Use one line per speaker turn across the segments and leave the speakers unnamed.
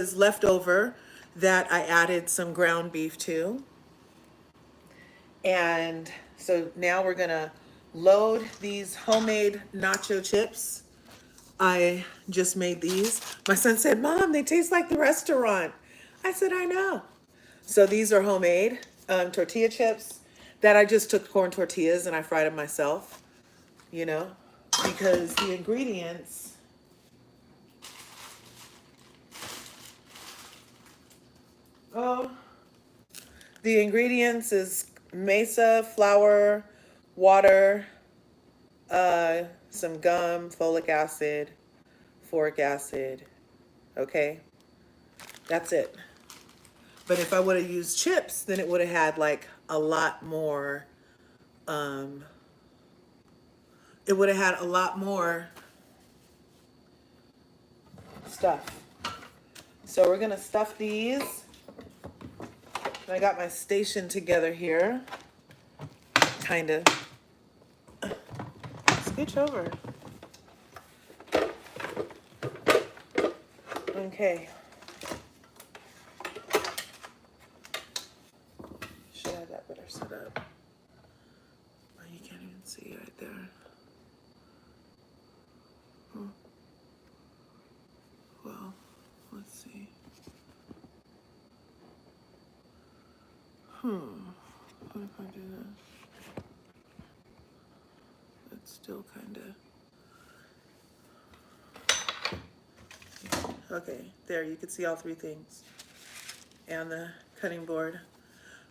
was left over that I added some ground beef to. And so now we're gonna load these homemade nacho chips. I just made these. My son said, Mom, they taste like the restaurant. I said, I know. So these are homemade tortilla chips that I just took corn tortillas and I fried them myself, you know, because the ingredients, oh, the ingredients is mesa, flour, water, some gum, folic acid, foric acid. Okay, that's it. But if I would have used chips, then it would have had like a lot more. It would have had a lot more stuff. So we're gonna stuff these. I got my station together here. Kind of. Scooch over. Okay. Should have that better set up. Oh, you can't even see right there. Well, let's see. What if I do that? It's still kind of... Okay, there, you can see all three things. And the cutting board.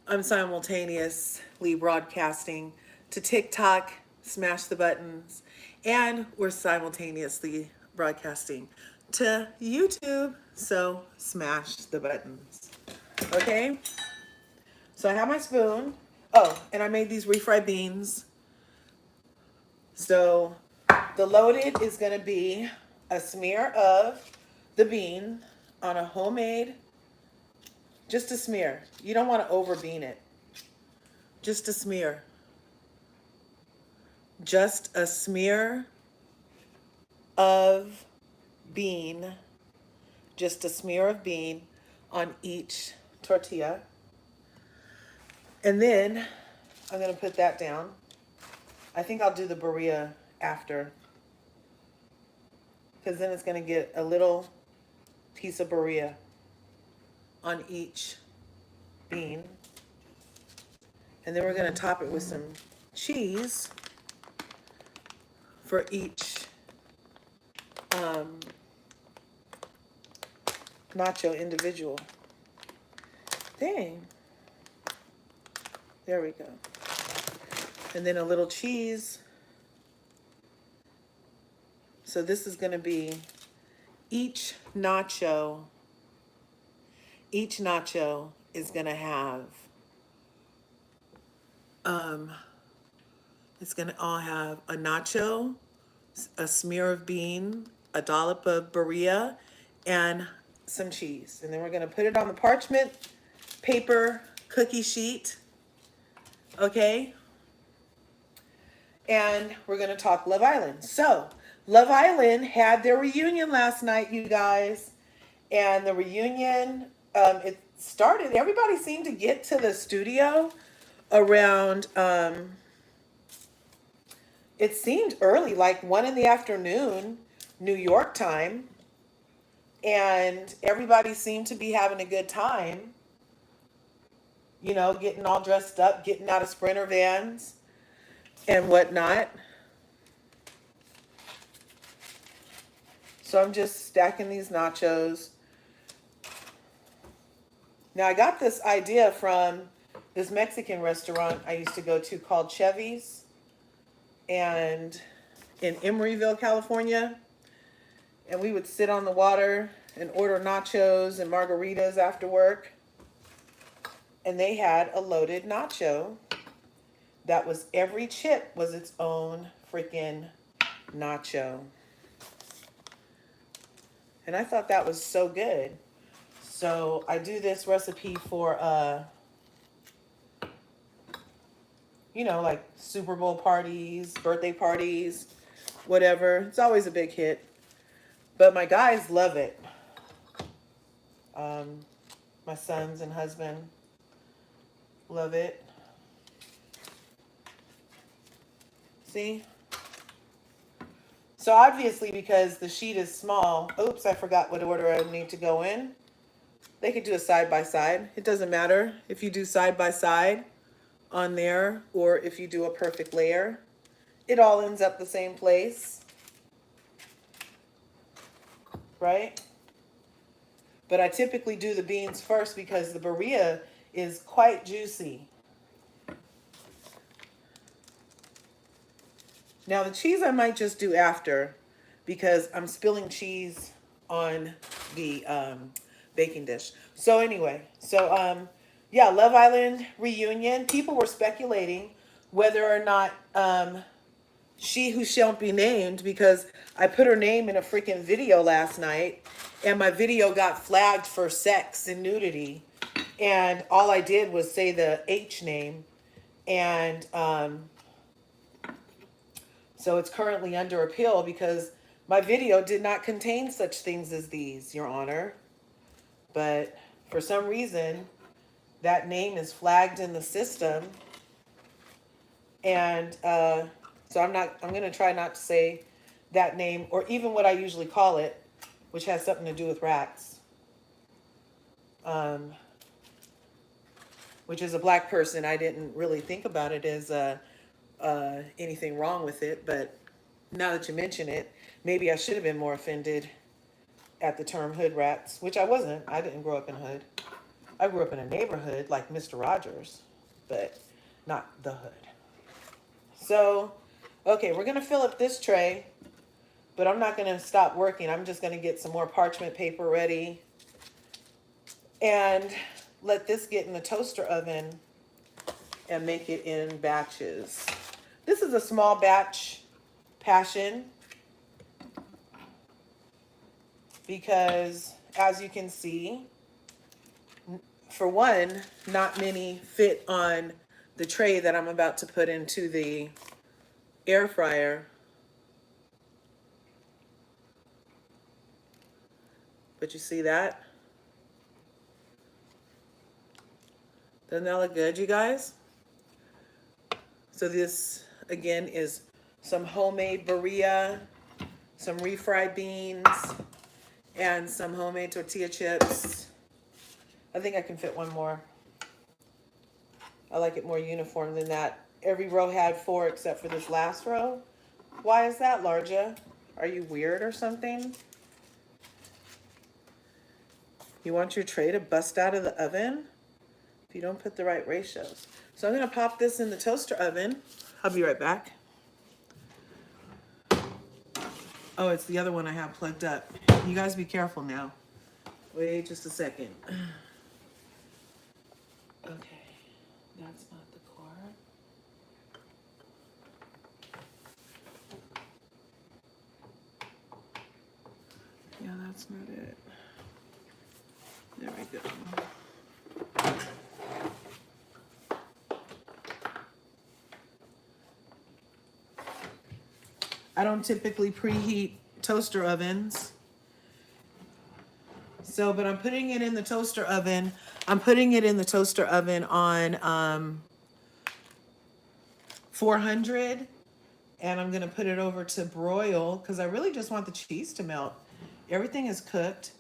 I'm simultaneously broadcasting to TikTok, smash the buttons, and we're simultaneously broadcasting to YouTube, so smash the buttons. Okay? So I have my spoon. Oh, and I made these refried beans. So the loaded is going to be a smear of the bean on a homemade, just a smear. You don't want to over bean it. Just a smear. Just a smear of bean. Just a smear of bean on each tortilla. And then I'm going to put that down. I think I'll do the Barria after, because then it's going to get a little piece of Barria on each bean. And then we're going to top it with some cheese for each nacho individual. Dang. There we go. And then a little cheese. So this is going to be each nacho is going to have, it's going to all have a nacho, a smear of bean, a dollop of Barilla, and some cheese. And then we're going to put it on the parchment paper cookie sheet. Okay? And we're going to talk Love Island. So, Love Island had their reunion last night, you guys. And the reunion, it started, everybody seemed to get to the studio around, it seemed early, like 1 in the afternoon, New York time. And everybody seemed to be having a good time. You know, getting all dressed up, getting out of Sprinter vans and whatnot. So I'm just stacking these nachos. Now I got this idea from this Mexican restaurant I used to go to called Chevy's, and in Emeryville, California. And we would sit on the water and order nachos and margaritas after work. And they had a loaded nacho that was, every chip was its own freaking nacho. And I thought that was so good. So I do this recipe for, you know, like Super Bowl parties, birthday parties, whatever. It's always a big hit. But my guys love it. My sons and husband love it. See? So obviously, because the sheet is small, oops, I forgot what order I need to go in. They could do a side by side. It doesn't matter if you do side by side on there or if you do a perfect layer. It all ends up the same place, right? But I typically do the beans first because the Barria is quite juicy. Now the cheese I might just do after because I'm spilling cheese on the baking dish. So anyway, yeah, Love Island reunion. People were speculating whether or not she who shan't be named, because I put her name in a freaking video last night and my video got flagged for sex and nudity. And all I did was say the H name. And so it's currently under appeal because my video did not contain such things as these, Your Honor. But for some reason, that name is flagged in the system. And so I'm going to try not to say that name or even what I usually call it, which has something to do with rats. Which is a black person. I didn't really think about it as anything wrong with it, but now that you mention it, maybe I should have been more offended at the term hood rats, which I wasn't. I didn't grow up in hood. I grew up in a neighborhood like Mr. Rogers, but not the hood. So, okay, we're going to fill up this tray, but I'm not going to stop working. I'm just going to get some more parchment paper ready and let this get in the toaster oven and make it in batches. This is a small batch passion because, as you can see, for one, not many fit on the tray that I'm about to put into the air fryer. But you see that? Doesn't that look good, you guys? So this, again, is some homemade Barria, some refried beans, and some homemade tortilla chips. I think I can fit one more. I like it more uniform than that. Every row had 4 except for this last row. Why is that, LRGA? Are you weird or something? You want your tray to bust out of the oven if you don't put the right ratios. So I'm going to pop this in the toaster oven. I'll be right back. Oh, it's the other one I have plugged up. You guys be careful now. Wait just a second. Okay, that's not the cord. Yeah, that's not it. There we go. I don't typically preheat toaster ovens. So, but I'm putting it in the toaster oven. I'm putting it in the toaster oven on 400. And I'm going to put it over to broil because I really just want the cheese to melt. Everything is cooked.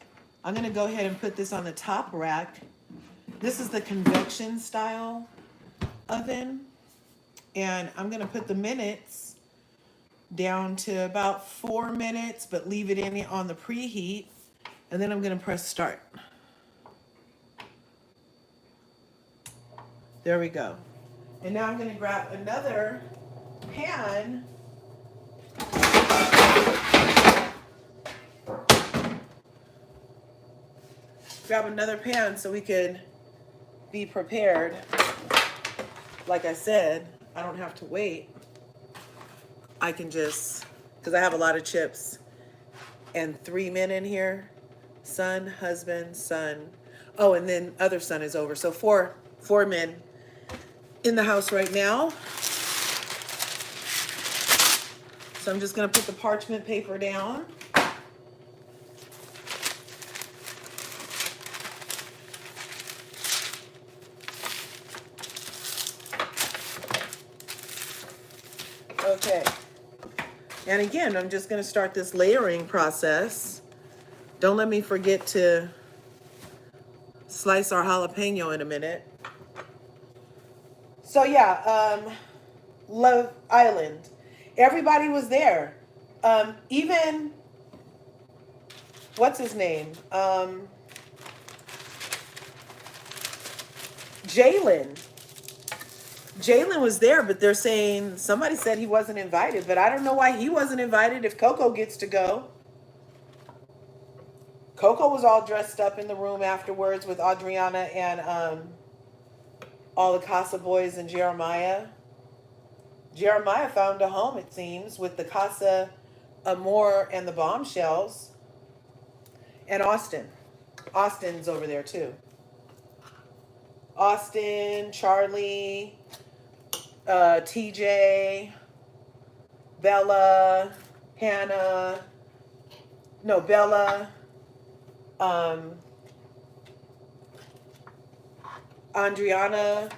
I'm going to go ahead and put this on the top rack. This is the convection style oven. And I'm going to put the minutes down to about 4 minutes, but leave it in on the preheat. And then I'm going to press start. There we go. And now I'm going to grab another pan. Grab another pan so we could be prepared. Like I said, I don't have to wait. I can just, because I have a lot of chips and 3 men in here. Son, husband, son. Oh, and then other son is over. So four men in the house right now. So I'm just going to put the parchment paper down. And again, I'm just going to start this layering process. Don't let me forget to slice our jalapeno in a minute. So yeah, Love Island. Everybody was there. Even, what's his name? Jalen. Jalen was there, but they're saying, somebody said he wasn't invited, but I don't know why he wasn't invited if Coco gets to go. Coco was all dressed up in the room afterwards with Adriana and all the Casa boys and Jeremiah. Jeremiah found a home, it seems, with the Casa Amor and the Bombshells. And Austin. Austin's over there too. Austin, Charlie, TJ, Bella, Hannah, no, Bella, Andriana,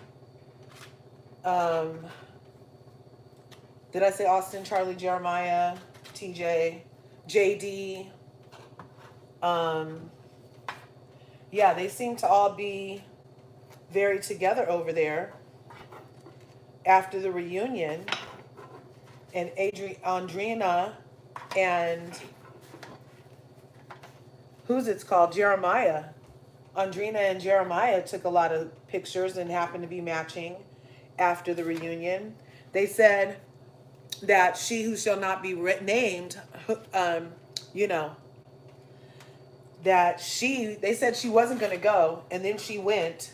did I say Austin, Charlie, Jeremiah, TJ, JD? Yeah, they seem to all be very together over there after the reunion. And Andrina and who's it's called? Jeremiah. Andrina and Jeremiah took a lot of pictures and happened to be matching after the reunion. They said that she who shall not be named, you know, that they said she wasn't going to go, and then she went,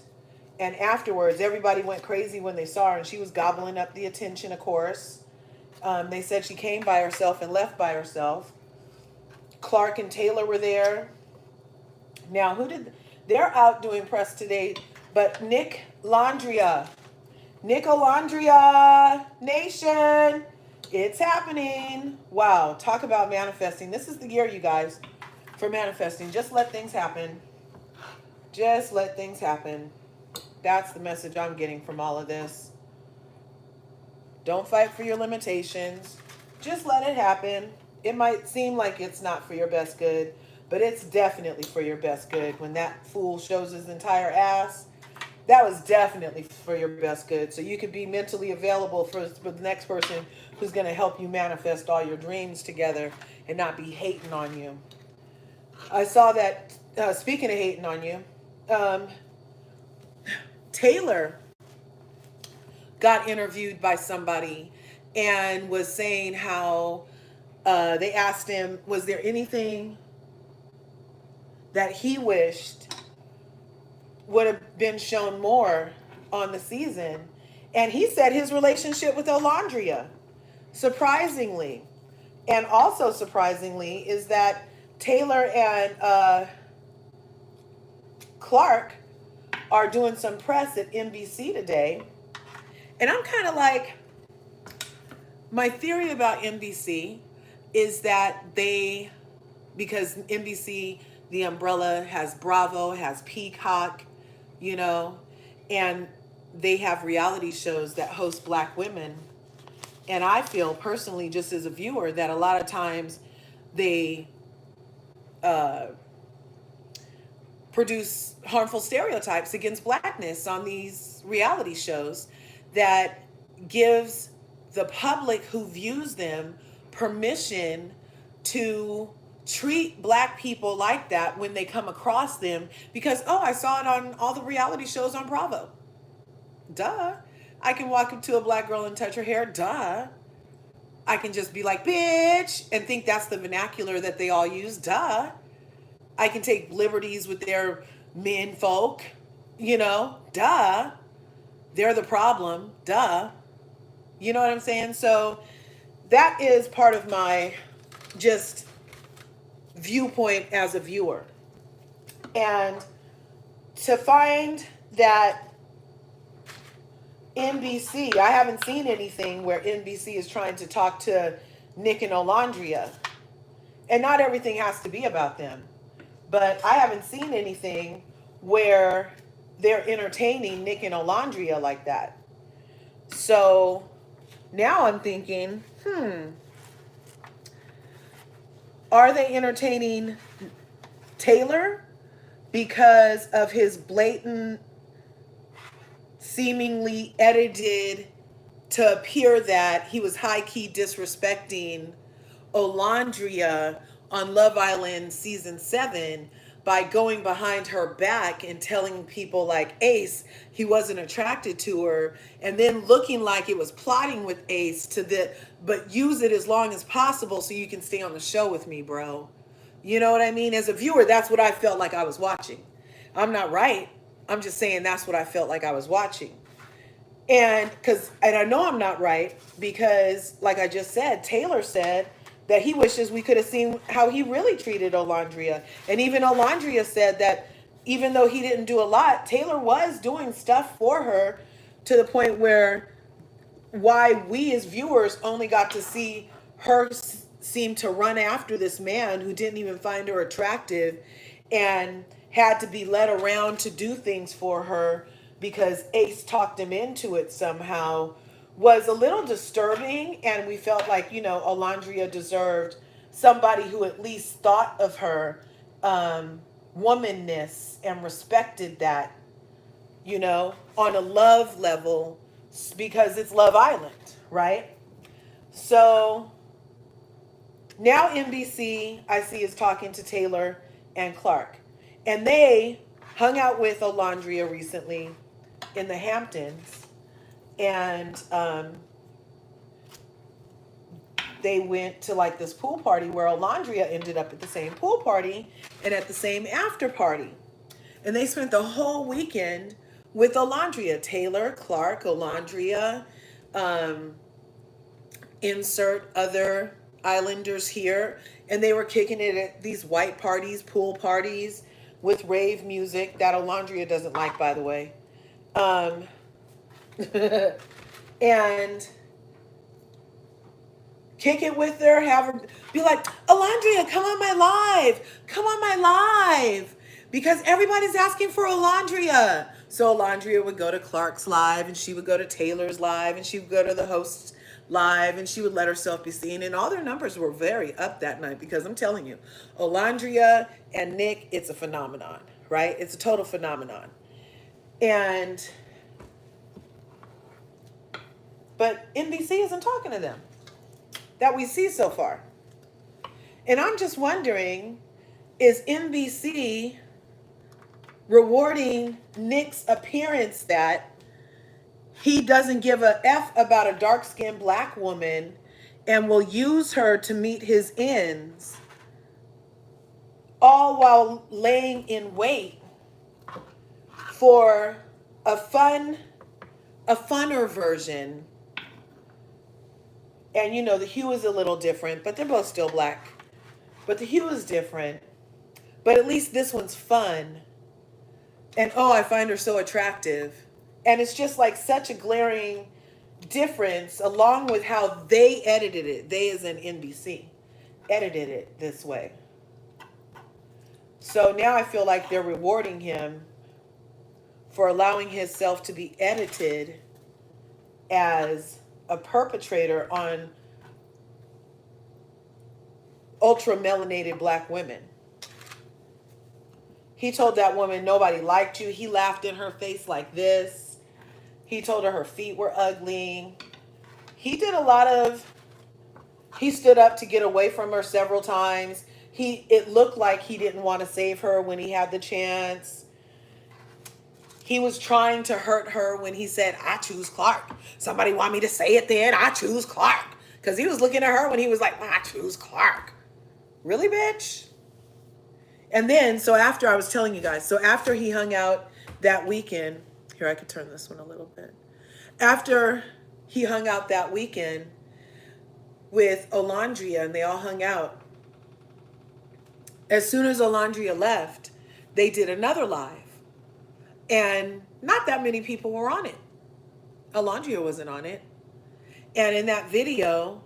and afterwards everybody went crazy when they saw her, and she was gobbling up the attention, of course. They said she came by herself and left by herself. Clark and Taylor were there. Now, they're out doing press today, but Nicolandria Nation, it's happening. Wow, talk about manifesting. This is the year, you guys, for manifesting. Just let things happen. Just let things happen. That's the message I'm getting from all of this. Don't fight for your limitations. Just let it happen. It might seem like it's not for your best good, but it's definitely for your best good. When that fool shows his entire ass, that was definitely for your best good. So you could be mentally available for the next person who's going to help you manifest all your dreams together and not be hating on you. I saw that, speaking of hating on you, Taylor got interviewed by somebody and was saying how they asked him, was there anything that he wished would have been shown more on the season? And he said his relationship with Olandria, surprisingly. And also surprisingly is that Taylor and Clark are doing some press at NBC today. And I'm kind of like, my theory about NBC is that because NBC, the umbrella has Bravo, has Peacock, you know, and they have reality shows that host Black women. And I feel personally, just as a viewer, that a lot of times they produce harmful stereotypes against Blackness on these reality shows that gives the public who views them permission to treat Black people like that when they come across them because, oh, I saw it on all the reality shows on Bravo. Duh. I can walk up to a Black girl and touch her hair. Duh. I can just be like, bitch, and think that's the vernacular that they all use. Duh. I can take liberties with their men folk, you know. Duh. They're the problem. Duh. You know what I'm saying? So that is part of my just viewpoint as a viewer. And to find that NBC, I haven't seen anything where NBC is trying to talk to Nick and Olandria. And not everything has to be about them. But I haven't seen anything where they're entertaining Nick and Olandria like that. So now I'm thinking, Are they entertaining Taylor because of his blatant, seemingly edited to appear that he was high-key disrespecting Olandria on Love Island season 7 by going behind her back and telling people like Ace he wasn't attracted to her, and then looking like it was plotting with Ace but use it as long as possible so you can stay on the show with me, bro. You know what I mean? As a viewer, that's what I felt like I was watching. I'm not right. I'm just saying that's what I felt like I was watching. And I know I'm not right because, like I just said, Taylor said that he wishes we could have seen how he really treated Olandria. And even Olandria said that even though he didn't do a lot, Taylor was doing stuff for her, to the point where why we as viewers only got to see her seem to run after this man who didn't even find her attractive and had to be led around to do things for her because Ace talked him into it somehow, was a little disturbing. And we felt like, Olandria deserved somebody who at least thought of her womanness and respected that, on a love level, because it's Love Island, right? So now NBC, I see, is talking to Taylor and Clark. And they hung out with Olandria recently in the Hamptons. And they went to like this pool party where Olandria ended up at the same pool party and at the same after party. And they spent the whole weekend with Olandria. Taylor, Clark, Olandria, insert other islanders here. And they were kicking it at these white parties, pool parties with rave music that Olandria doesn't like, by the way. And kick it with her, have her be like, Olandria, come on my live, because everybody's asking for Olandria. So Olandria would go to Clark's live, and she would go to Taylor's live, and she would go to the host's live, and she would let herself be seen. And all their numbers were very up that night, because I'm telling you, Olandria and Nick, it's a phenomenon, right? It's a total phenomenon. But NBC isn't talking to them that we see so far. And I'm just wondering, is NBC rewarding Nick's appearance that he doesn't give a F about a dark-skinned black woman and will use her to meet his ends, all while laying in wait for a funner version? And the hue is a little different, but they're both still black. But the hue is different. But at least this one's fun. And I find her so attractive. And it's just like such a glaring difference, along with how they edited it. They, as in NBC, edited it this way. So now I feel like they're rewarding him for allowing himself to be edited as a perpetrator on ultra melanated black women. He told that woman nobody liked you. He laughed in her face like this. He told her feet were ugly. He stood up to get away from her several times. It looked like he didn't want to save her when he had the chance. He was trying to hurt her when he said, I choose Clark. Somebody want me to say it then? I choose Clark. Because he was looking at her when he was like, I choose Clark. Really, bitch? And then, after I was telling you guys, after he hung out that weekend, here, I could turn this one a little bit. After he hung out that weekend with Olandria and they all hung out, as soon as Olandria left, they did another live. And not that many people were on it. Olandria wasn't on it. And in that video,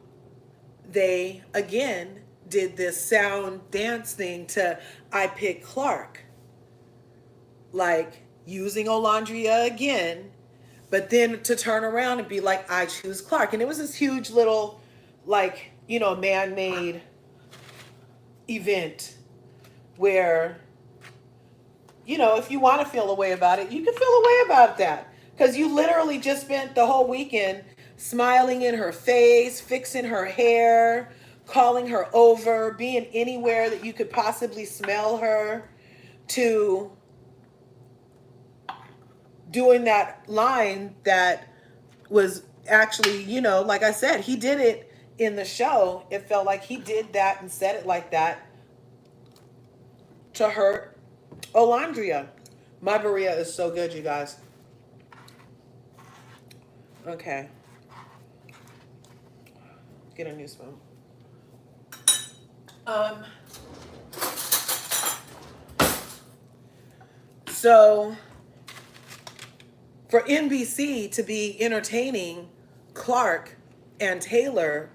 they, again, did this sound dance thing to I Pick Clark. Like, using Olandria again, but then to turn around and be like, I choose Clark. And it was this huge little, man-made event where, you know, if you want to feel a way about it, you can feel a way about that. Because you literally just spent the whole weekend smiling in her face, fixing her hair, calling her over, being anywhere that you could possibly smell her, to doing that line that was actually, you know, like I said, he did it in the show. It felt like he did that and said it like that to hurt Olandria. My Barria is so good, you guys. Okay. Get a new spoon. So for NBC to be entertaining Clark and Taylor,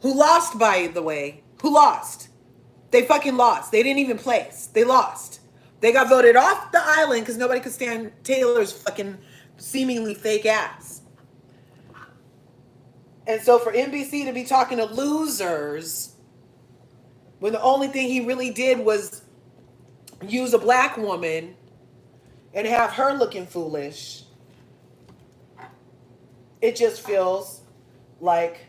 who lost, by the way, who lost? They fucking lost. They didn't even place. They lost. They got voted off the island because nobody could stand Taylor's fucking seemingly fake ass. And so for NBC to be talking to losers when the only thing he really did was use a black woman and have her looking foolish, it just feels like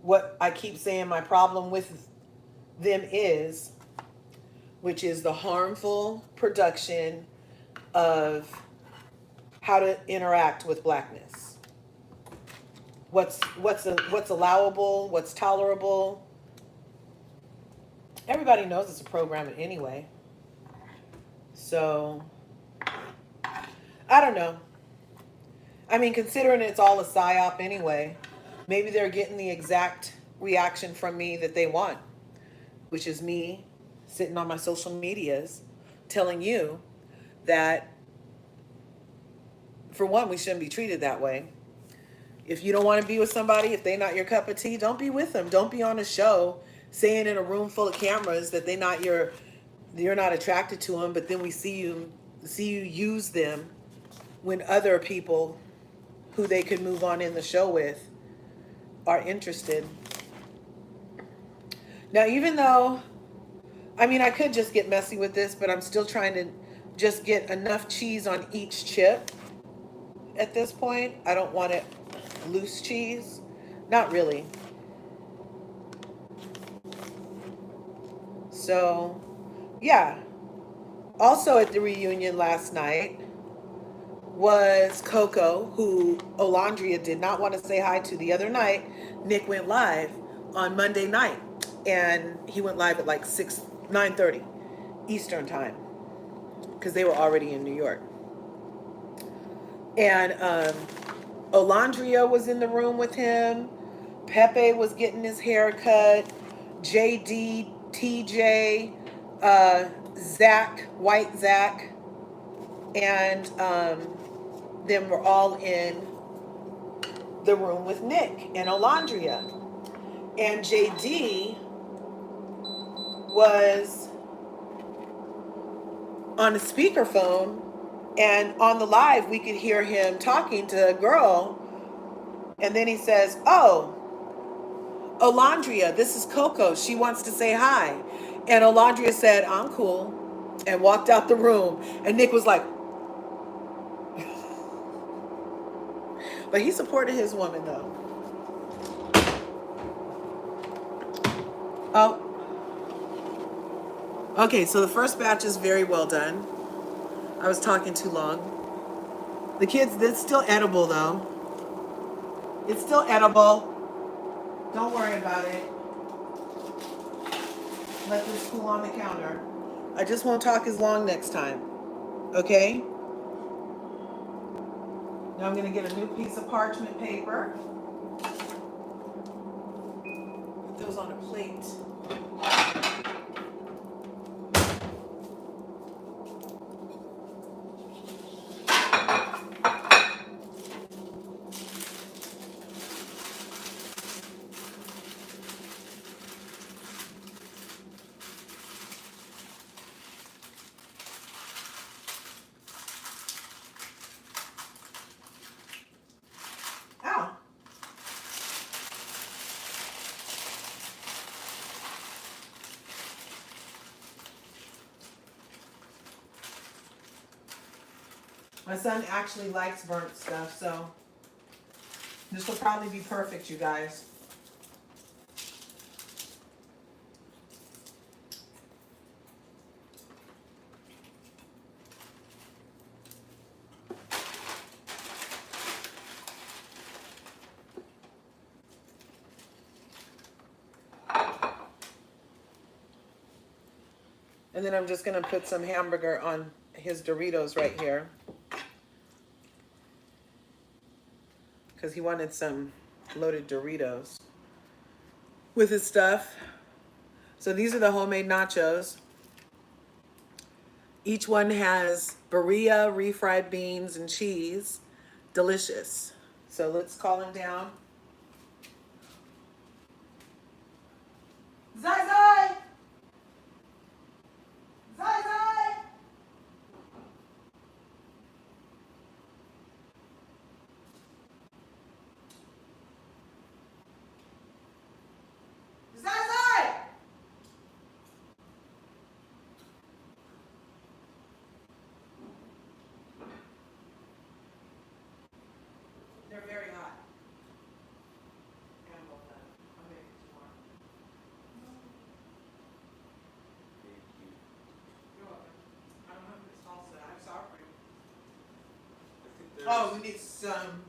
what I keep saying my problem with them is, which is the harmful production of how to interact with blackness. What's allowable, what's tolerable. Everybody knows it's a program anyway. So I don't know. I mean, considering it's all a psyop anyway, maybe they're getting the exact reaction from me that they want, which is me sitting on my social medias telling you that, for one, we shouldn't be treated that way. If you don't want to be with somebody, if they're not your cup of tea, don't be with them. Don't be on a show saying in a room full of cameras that you're not attracted to them, but then we see you use them when other people who they could move on in the show with are interested. Now, even though, I mean, I could just get messy with this, but I'm still trying to just get enough cheese on each chip at this point. I don't want it loose cheese. Not really. So, yeah. Also at the reunion last night was Coco, who Olandria did not want to say hi to the other night. Nick went live on Monday night, and he went live at like 9:30 Eastern time because they were already in New York. And Olandria was in the room with him. Pepe was getting his hair cut. JD, TJ, Zach, White Zach, and them were all in the room with Nick and Olandria. And JD was on a speakerphone, and on the live we could hear him talking to a girl, and then he says, "Oh, Olandria, this is Coco. She wants to say hi." And Olandria said, "I'm cool," and walked out the room. And Nick was like, but he supported his woman though. Oh, okay, so the first batch is very well done. I was talking too long. The kids, it's still edible though. It's still edible. Don't worry about it. Let this cool on the counter. I just won't talk as long next time. Okay? Now I'm going to get a new piece of parchment paper. Put those on a plate. My son actually likes burnt stuff, so this will probably be perfect, you guys. And then I'm just gonna put some hamburger on his Doritos right here, because he wanted some loaded Doritos with his stuff. So these are the homemade nachos. Each one has Barria, refried beans, and cheese. Delicious. So let's call him down. Zai Zai! Zai Zai! Zai Zai! They're very hot. Handle that. I'll make it tomorrow. You're welcome. I don't have this salsa. I'm sorry. Oh, we need some.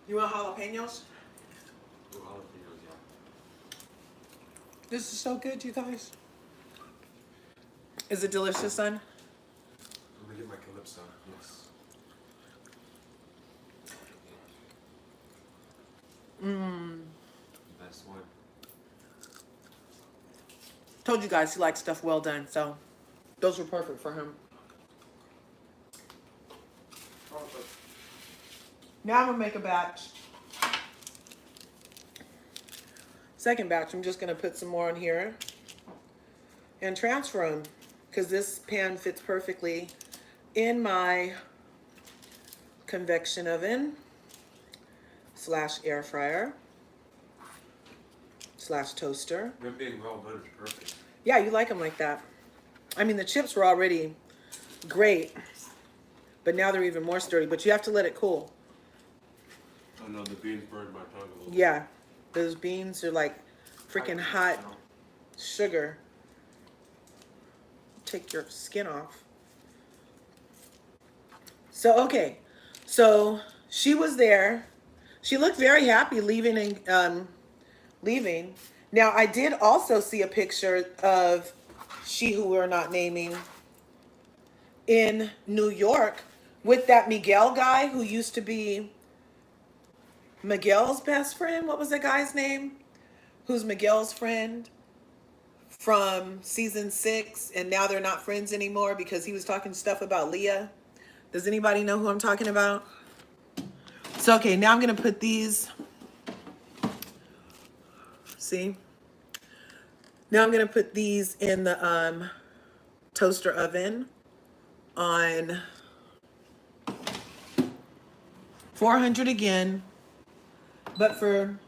You want jalapenos?
Oh, jalapenos, yeah.
This is so good, you guys. Is it delicious, son?
I'm gonna get my calypso. Yes.
Mmm.
Best one.
Told you guys he likes stuff well done, so those were perfect for him. Now I'm gonna make a batch. Second batch, I'm just gonna put some more in here and transfer them, because this pan fits perfectly in my convection oven / air fryer / toaster.
Them being well done is perfect.
Yeah, you like them like that. I mean, the chips were already great, but now they're even more sturdy, but you have to let it cool.
Oh no, the beans burned my tongue a little.
Yeah, those beans are like freaking hot sugar. Take your skin off. So, okay. So she was there. She looked very happy leaving and leaving. Now, I did also see a picture of she who we're not naming in New York with that Miguel guy who used to be Miguel's best friend. What was that guy's name? Who's Miguel's friend from season 6, and now they're not friends anymore because he was talking stuff about Leah. Does anybody know who I'm talking about? So, okay, now I'm going to put these. See? Now I'm going to put these in the toaster oven on 400 again, but for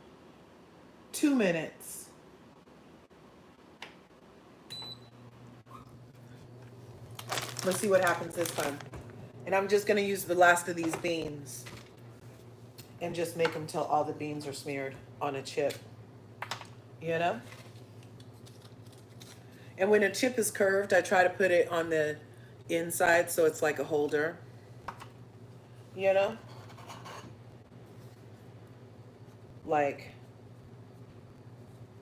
2 minutes. Let's see what happens this time. And I'm just going to use the last of these beans and just make them till all the beans are smeared on a chip. You know? And when a chip is curved, I try to put it on the inside so it's like a holder. You know? Like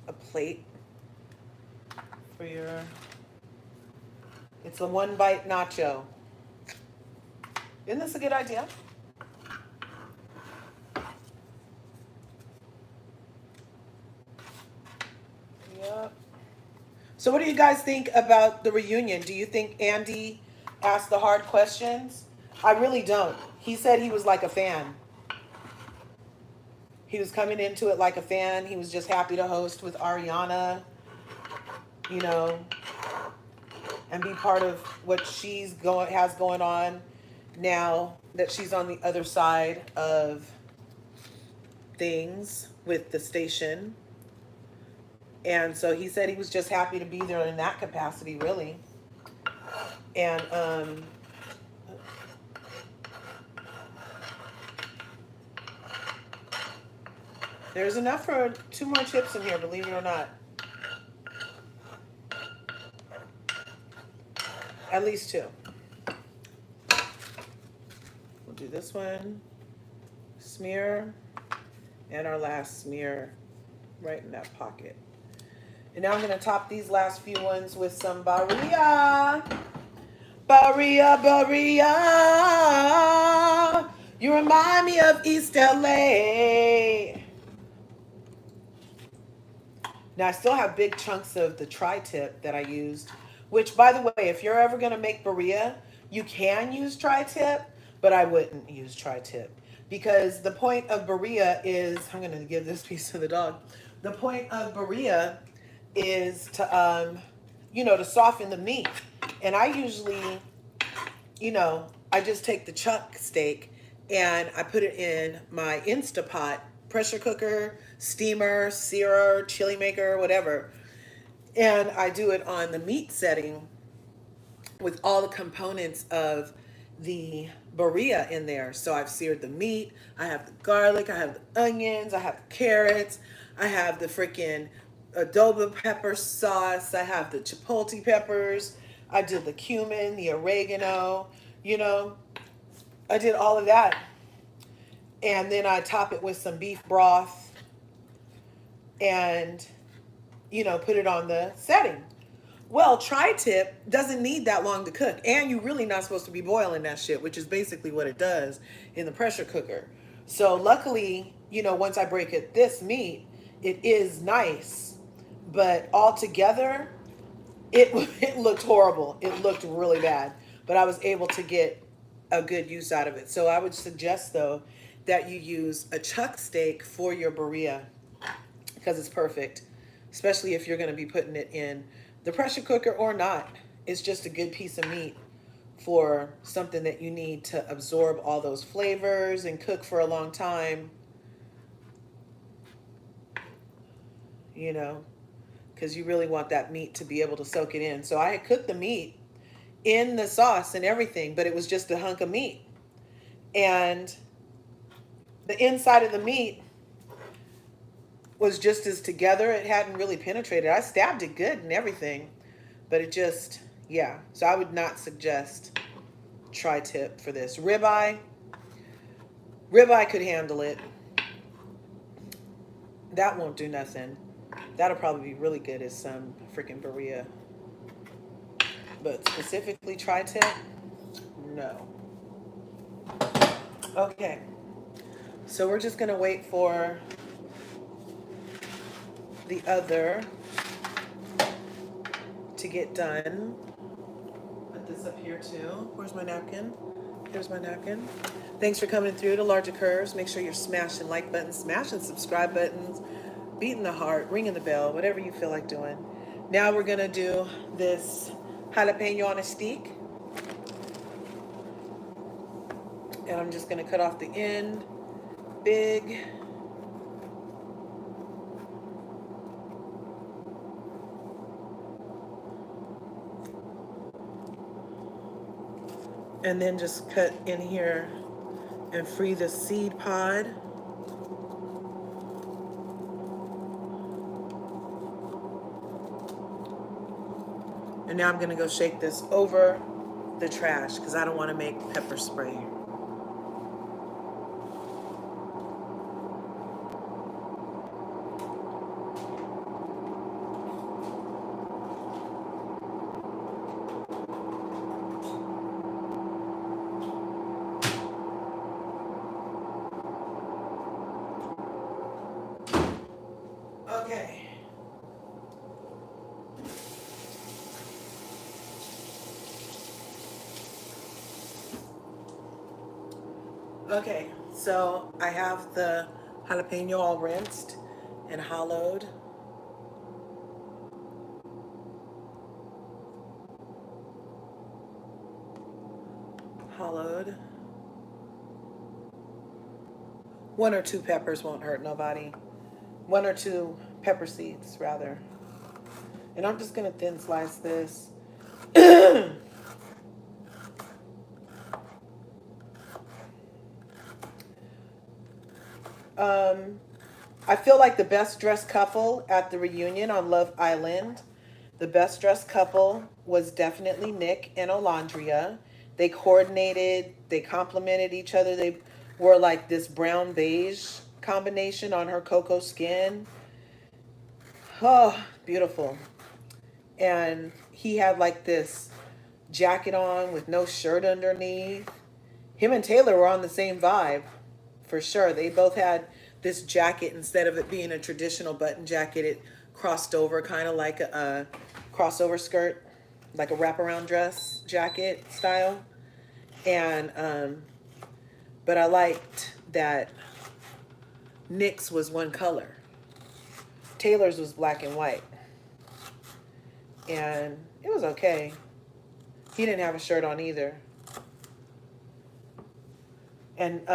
a plate for your... It's a one-bite nacho. Isn't this a good idea? Yep. So what do you guys think about the reunion? Do you think Andy asked the hard questions? I really don't. He said he was like a fan. He was coming into it like a fan. He was just happy to host with Ariana, you know, and be part of what has going on now that she's on the other side of things with the station. And so he said he was just happy to be there in that capacity, really. And There's enough for 2 more chips in here, believe it or not. At least 2. We'll do this one, smear, and our last smear right in that pocket. And now I'm going to top these last few ones with some Barria. Barria, Barria. You remind me of East LA. Now I still have big chunks of the tri-tip that I used, which, by the way, if you're ever going to make Barria, you can use tri-tip, but I wouldn't use tri-tip. Because the point of Barria is, I'm going to give this piece to the dog. The point of Barria is to, to soften the meat. And I usually, I just take the chunk steak and I put it in my Instapot, pressure cooker, steamer, searer, chili maker, whatever. And I do it on the meat setting with all the components of the Barria in there. So I've seared the meat, I have the garlic, I have the onions, I have the carrots, I have the freaking adobo pepper sauce, I have the chipotle peppers, I did the cumin, the oregano, I did all of that. And then I top it with some beef broth and, put it on the setting. Well, tri-tip doesn't need that long to cook. And you're really not supposed to be boiling that shit, which is basically what it does in the pressure cooker. So luckily, once I break it, this meat, it is nice. But altogether, it looked horrible. It looked really bad. But I was able to get a good use out of it. So I would suggest, though, that you use a chuck steak for your Barria because it's perfect, especially if you're going to be putting it in the pressure cooker or not. It's just a good piece of meat for something that you need to absorb all those flavors and cook for a long time, because you really want that meat to be able to soak it in. So I had cooked the meat in the sauce and everything, but it was just a hunk of meat. And the inside of the meat was just as together. It hadn't really penetrated. I stabbed it good and everything, but it just, yeah. So I would not suggest tri-tip for this. Ribeye could handle it. That won't do nothing. That'll probably be really good as some freaking Barria. But specifically tri-tip, no. Okay. So we're just going to wait for the other to get done. Put this up here too. Where's my napkin? Here's my napkin. Thanks for coming through to LRGA Curves. Make sure you're smashing like buttons, smashing subscribe buttons, beating the heart, ringing the bell, whatever you feel like doing. Now we're going to do this jalapeno on a stick. And I'm just going to cut off the end. Big. And then just cut in here and free the seed pod. And now I'm going to go shake this over the trash because I don't want to make pepper spray. Okay. Okay, so I have the jalapeno all rinsed and hollowed. Hollowed. 1 or 2 peppers won't hurt nobody. 1 or 2 pepper seeds, rather. And I'm just going to thin slice this. I feel like the best dressed couple at the reunion on Love Island, the best dressed couple was definitely Nick and Olandria. They coordinated, they complemented each other. They wore like this brown beige combination on her cocoa skin. Oh, beautiful. And he had like this jacket on with no shirt underneath. Him and Taylor were on the same vibe for sure. They both had this jacket. Instead of it being a traditional button jacket, it crossed over kind of like a crossover skirt, like a wraparound dress jacket style. And but I liked that Nick's was one color. Taylor's was black and white. And it was okay. He didn't have a shirt on either. And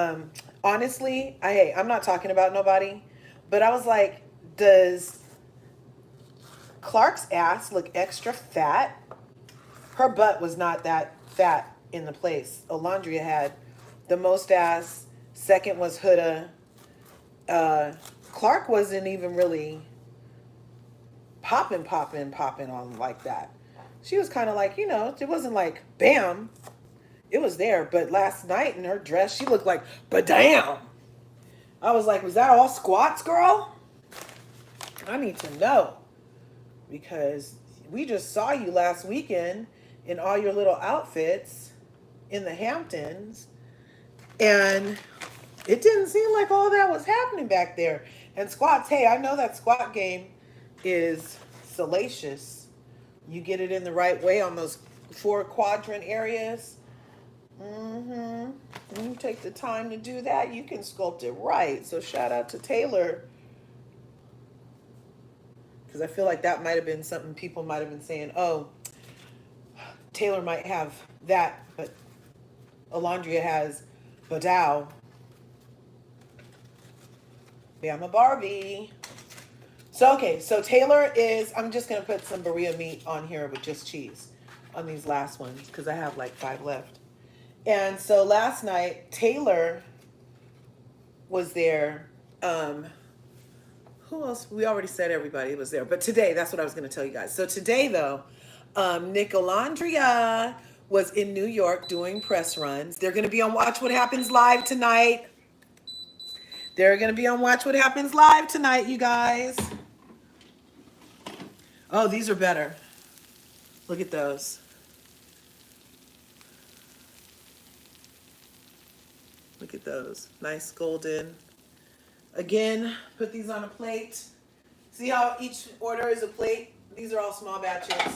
honestly, I'm not talking about nobody, but I was like, does Clark's ass look extra fat? Her butt was not that fat in the place. Olandria had the most ass. Second was Huda. Clark wasn't even really popping on like that. She was kind of like, it wasn't like bam. It was there, but last night in her dress, she looked like badam. I was like, was that all squats, girl? I need to know, because we just saw you last weekend in all your little outfits in the Hamptons, and it didn't seem like all that was happening back there. And squats, hey, I know that squat game is salacious. You get it in the right way on those 4 quadrant areas. When you take the time to do that, you can sculpt it right. So shout out to Taylor, because I feel like that might have been something people might have been saying, oh, Taylor might have that, but Olandria has Badow. Yeah, I'm a Barbie. So, okay, so Taylor is, I'm just going to put some Barria meat on here with just cheese on these last ones, because I have like 5 left. And so last night, Taylor was there. Who else? We already said everybody was there. But today, that's what I was going to tell you guys. So today, though, Nicolandria was in New York doing press runs. They're going to be on Watch What Happens Live tonight. They're going to be on Watch What Happens Live tonight, you guys. Oh, these are better. Look at those. Look at those. Nice golden. Again, put these on a plate. See how each order is a plate? These are all small batches.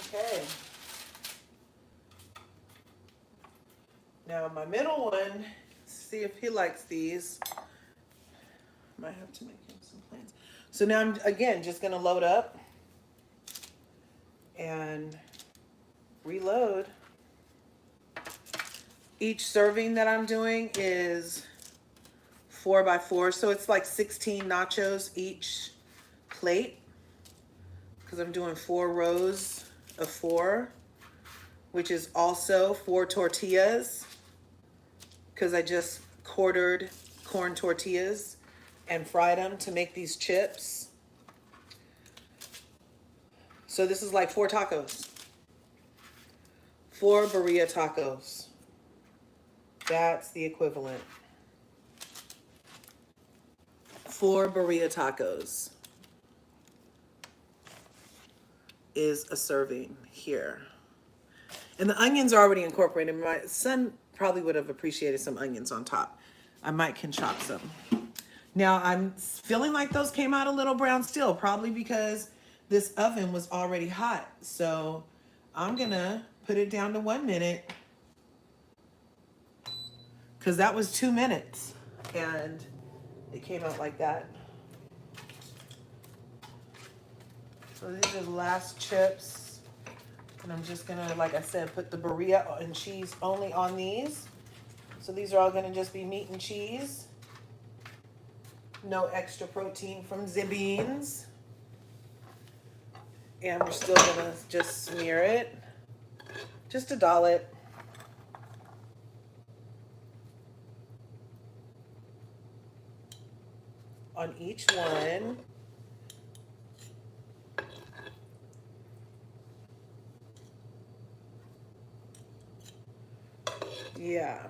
Okay. Now my middle one, see if he likes these. Might have to make him some plans. So now I'm, again, just going to load up and reload. Each serving that I'm doing is 4 by 4. So it's like 16 nachos each plate, because I'm doing 4 rows of 4, which is also 4 tortillas, because I just quartered corn tortillas and fried them to make these chips. So this is like 4 tacos. 4 Barria tacos. That's the equivalent. 4 Barria tacos is a serving here. And the onions are already incorporated. My son probably would have appreciated some onions on top. I might can chop some. Now I'm feeling like those came out a little brown still, probably because this oven was already hot. So I'm gonna put it down to 1 minute, because that was 2 minutes and it came out like that. So these are the last chips. And I'm just gonna, like I said, put the Barria and cheese only on these. So these are all gonna just be meat and cheese. No extra protein from the beans. And we're still gonna just smear it. Just to doll it. On each one. Yeah.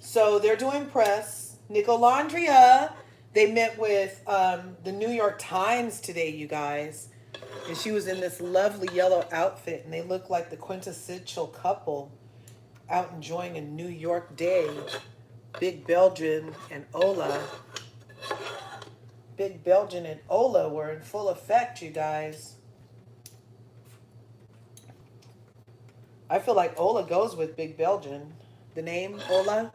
So they're doing press. Nicolandria, they met with the New York Times today, you guys. And she was in this lovely yellow outfit, and they look like the quintessential couple out enjoying a New York day. Big Belgian and Ola. Big Belgian and Ola were in full effect, you guys. I feel like Ola goes with Big Belgian. The name Ola.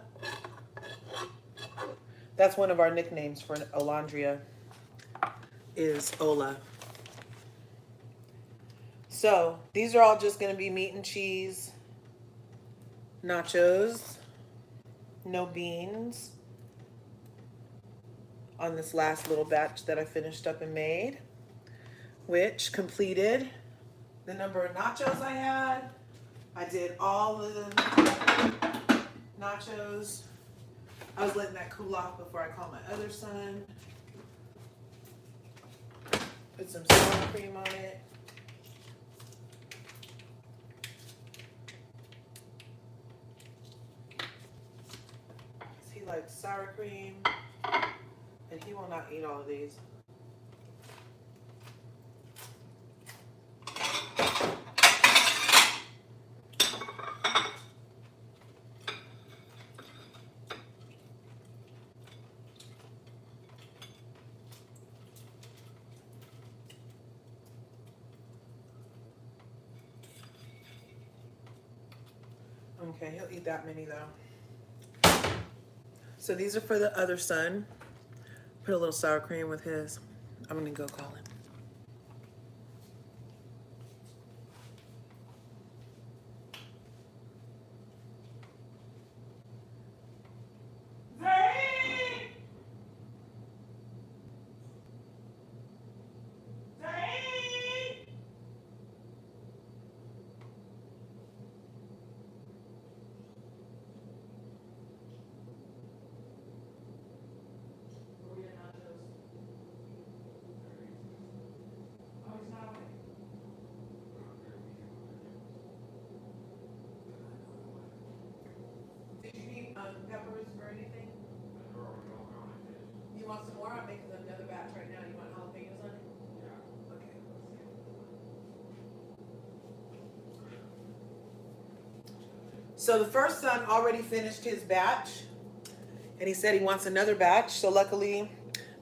That's one of our nicknames for Olandria, is Ola. So these are all just going to be meat and cheese, nachos, no beans on this last little batch that I finished up and made, which completed the number of nachos I had. I did all of the nachos. I was letting that cool off before I called my other son. Put some sour cream on it. He likes sour cream, and he will not eat all of these. Okay, he'll eat that many though. So these are for the other son. Put a little sour cream with his. I'm gonna go call him. Did you need peppers or anything? You want some more? I'm making another batch right now. You want jalapenos on it? Yeah. Okay. So the first son already finished his batch, and he said he wants another batch. So luckily,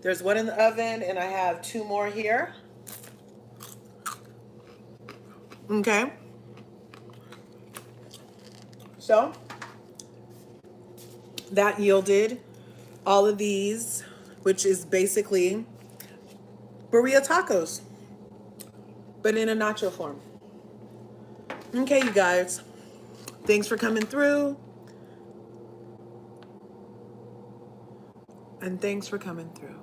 there's one in the oven, and I have 2 more here. Okay. So that yielded all of these, which is basically Barria tacos, but in a nacho form. Okay, you guys. Thanks for coming through. And thanks for coming through.